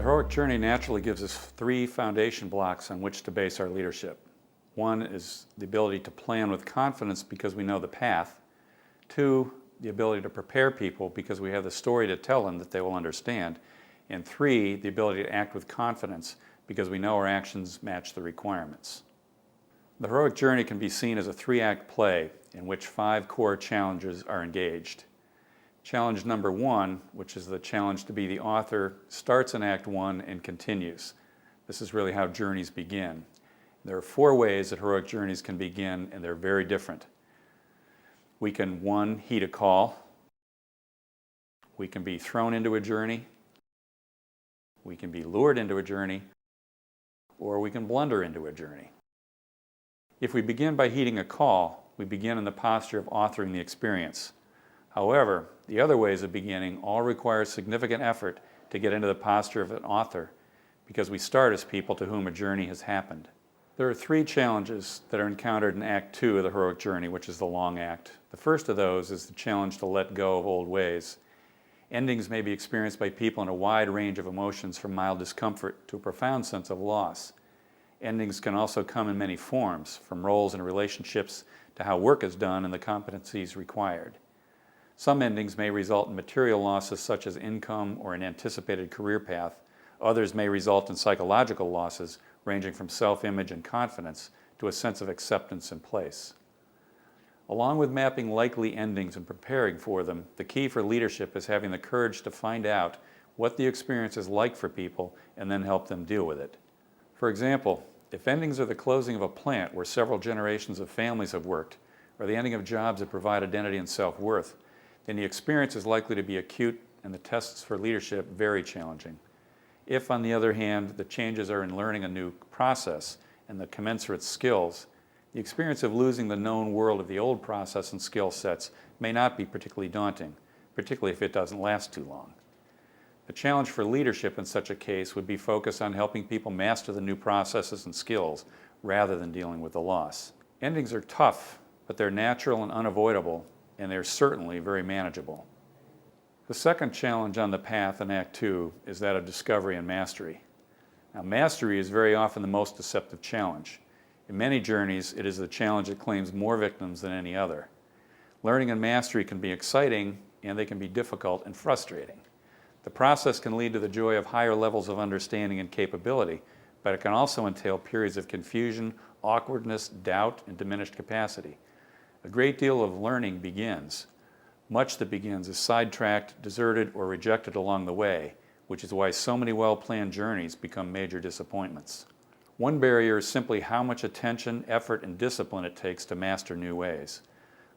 heroic journey naturally gives us three foundation blocks on which to base our leadership. One is the ability to plan with confidence because we know the path. Two, the ability to prepare people because we have the story to tell them that they will understand. And three, the ability to act with confidence because we know our actions match the requirements. The heroic journey can be seen as a three-act play in which 5 core challenges are engaged. Challenge number 1, which is the challenge to be the author, starts in Act 1 and continues. This is really how journeys begin. There are 4 ways that heroic journeys can begin, and they're very different. We can, 1, heed a call. We can be thrown into a journey. We can be lured into a journey. Or we can blunder into a journey. If we begin by heeding a call, we begin in the posture of authoring the experience. However, the other ways of beginning all require significant effort to get into the posture of an author because we start as people to whom a journey has happened. There are 3 challenges that are encountered in Act 2 of the heroic journey, which is the long act. The first of those is the challenge to let go of old ways. Endings may be experienced by people in a wide range of emotions from mild discomfort to a profound sense of loss. Endings can also come in many forms, from roles and relationships to how work is done and the competencies required. Some endings may result in material losses such as income or an anticipated career path. Others may result in psychological losses ranging from self-image and confidence to a sense of acceptance and place. Along with mapping likely endings and preparing for them, the key for leadership is having the courage to find out what the experience is like for people and then help them deal with it. For example, if endings are the closing of a plant where several generations of families have worked, or the ending of jobs that provide identity and self-worth, then the experience is likely to be acute and the tests for leadership very challenging. If, on the other hand, the changes are in learning a new process and the commensurate skills, the experience of losing the known world of the old process and skill sets may not be particularly daunting, particularly if it doesn't last too long. The challenge for leadership in such a case would be focused on helping people master the new processes and skills rather than dealing with the loss. Endings are tough, but they're natural and unavoidable, and they're certainly very manageable. The second challenge on the path in Act 2 is that of discovery and mastery. Now, mastery is very often the most deceptive challenge. In many journeys, it is the challenge that claims more victims than any other. Learning and mastery can be exciting, and they can be difficult and frustrating. The process can lead to the joy of higher levels of understanding and capability, but it can also entail periods of confusion, awkwardness, doubt, and diminished capacity. A great deal of learning begins. Much that begins is sidetracked, deserted, or rejected along the way, which is why so many well-planned journeys become major disappointments. One barrier is simply how much attention, effort, and discipline it takes to master new ways.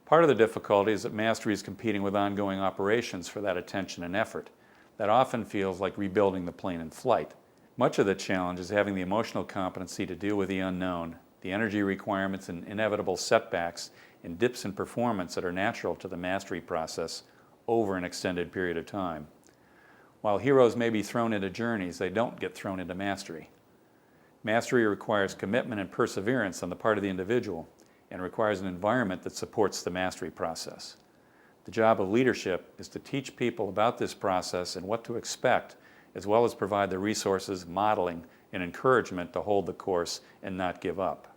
Part of the difficulty is that mastery is competing with ongoing operations for that attention and effort. That often feels like rebuilding the plane in flight. Much of the challenge is having the emotional competency to deal with the unknown, the energy requirements and inevitable setbacks and dips in performance that are natural to the mastery process over an extended period of time. While heroes may be thrown into journeys, they don't get thrown into mastery. Mastery requires commitment and perseverance on the part of the individual and requires an environment that supports the mastery process. The job of leadership is to teach people about this process and what to expect, as well as provide the resources, modeling, and encouragement to hold the course and not give up.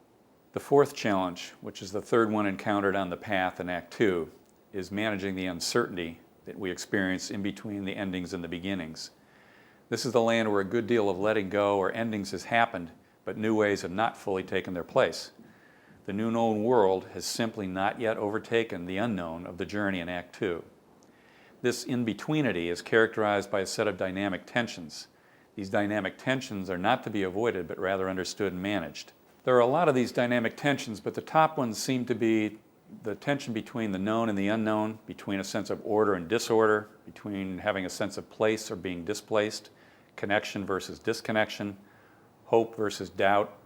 The fourth challenge, which is the third one encountered on the path in Act 2, is managing the uncertainty that we experience in between the endings and the beginnings. This is the land where a good deal of letting go or endings has happened, but new ways have not fully taken their place. The new known world has simply not yet overtaken the unknown of the journey in Act 2. This in-betweenity is characterized by a set of dynamic tensions. These dynamic tensions are not to be avoided, but rather understood and managed. There are a lot of these dynamic tensions, but the top ones seem to be the tension between the known and the unknown, between a sense of order and disorder, between having a sense of place or being displaced, connection versus disconnection, hope versus doubt,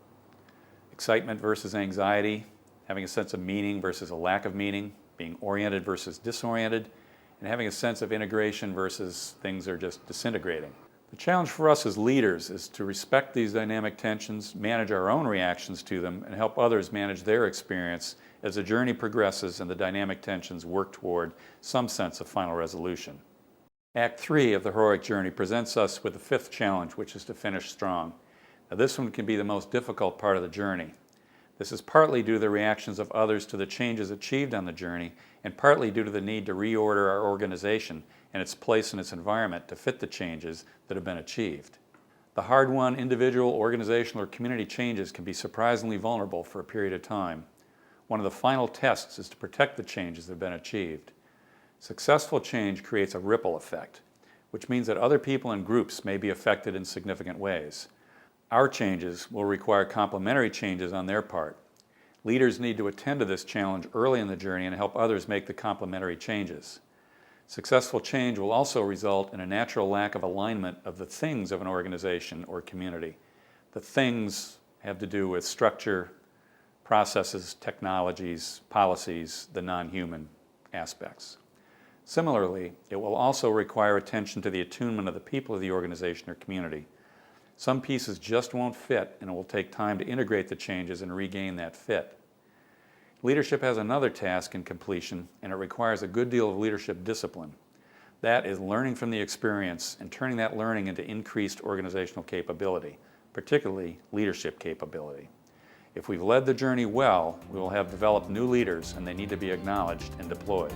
excitement versus anxiety, having a sense of meaning versus a lack of meaning, being oriented versus disoriented, and having a sense of integration versus things are just disintegrating. The challenge for us as leaders is to respect these dynamic tensions, manage our own reactions to them, and help others manage their experience as the journey progresses and the dynamic tensions work toward some sense of final resolution. Act 3 of the heroic journey presents us with the fifth challenge, which is to finish strong. Now, this one can be the most difficult part of the journey. This is partly due to the reactions of others to the changes achieved on the journey, and partly due to the need to reorder our organization and its place in its environment to fit the changes that have been achieved. The hard-won individual, organizational, or community changes can be surprisingly vulnerable for a period of time. One of the final tests is to protect the changes that have been achieved. Successful change creates a ripple effect, which means that other people and groups may be affected in significant ways. Our changes will require complementary changes on their part. Leaders need to attend to this challenge early in the journey and help others make the complementary changes. Successful change will also result in a natural lack of alignment of the things of an organization or community. The things have to do with structure, processes, technologies, policies, the non-human aspects. Similarly, it will also require attention to the attunement of the people of the organization or community. Some pieces just won't fit, and it will take time to integrate the changes and regain that fit. Leadership has another task in completion, and it requires a good deal of leadership discipline. That is learning from the experience and turning that learning into increased organizational capability, particularly leadership capability. If we've led the journey well, we will have developed new leaders, and they need to be acknowledged and deployed.